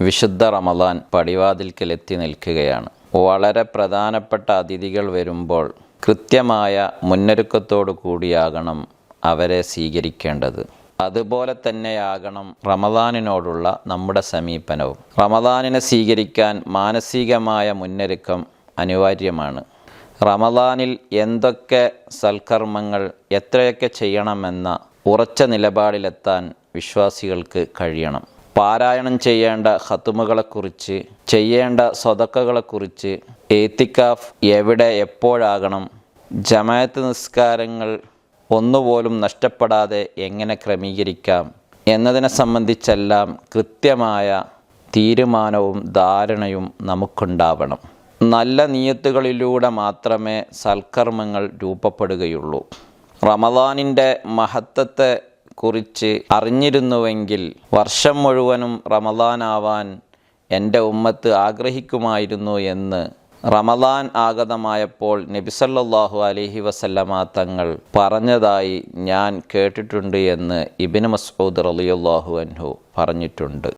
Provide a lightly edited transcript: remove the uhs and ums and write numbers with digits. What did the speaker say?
വിശുദ്ധ റമദാൻ പടിവാതിൽക്കലെത്തി നിൽക്കുകയാണ്. വളരെ പ്രധാനപ്പെട്ട അതിഥികൾ വരുമ്പോൾ കൃത്യമായ മുന്നൊരുക്കത്തോടു കൂടിയാകണം അവരെ സ്വീകരിക്കേണ്ടത്. അതുപോലെ തന്നെയാകണം റമദാനിനോടുള്ള നമ്മുടെ സമീപനവും. റമദാനിനെ സ്വീകരിക്കാൻ മാനസികമായ മുന്നൊരുക്കം അനിവാര്യമാണ്. റമദാനിൽ എന്തൊക്കെ സൽക്കർമ്മങ്ങൾ എത്രയൊക്കെ ചെയ്യണമെന്ന ഉറച്ച നിലപാടിലെത്താൻ വിശ്വാസികൾക്ക് കഴിയണം. പാരായണം ചെയ്യേണ്ട ഖത്മുകളെക്കുറിച്ച്, ചെയ്യേണ്ട സ്വതക്കകളെക്കുറിച്ച്, ഏത്തിക്കാഫ് എവിടെ എപ്പോഴാകണം, ജമാഅത്ത് നിസ്കാരങ്ങൾ ഒന്നുപോലും നഷ്ടപ്പെടാതെ എങ്ങനെ ക്രമീകരിക്കാം എന്നതിനെ സംബന്ധിച്ചെല്ലാം കൃത്യമായ തീരുമാനവും ധാരണയും നമുക്കുണ്ടാവണം. നല്ല നിയത്തുകളിലൂടെ മാത്രമേ സൽക്കർമ്മങ്ങൾ രൂപപ്പെടുകയുള്ളൂ. റമദാനിൻ്റെ മഹത്വത്തെ കുറിച്ച് അറിഞ്ഞിരുന്നുവെങ്കിൽ വർഷം മുഴുവനും റമദാനാവാൻ എൻ്റെ ഉമ്മത്ത് ആഗ്രഹിക്കുമായിരുന്നു എന്ന് റമദാൻ ആഗതമായപ്പോൾ നബി സല്ലല്ലാഹു അലൈഹി വസല്ലമ തങ്ങൾ പറഞ്ഞതായി ഞാൻ കേട്ടിട്ടുണ്ട് എന്ന് ഇബ്നു മസ്ഊദ് റളിയല്ലാഹു അൻഹു പറഞ്ഞിട്ടുണ്ട്.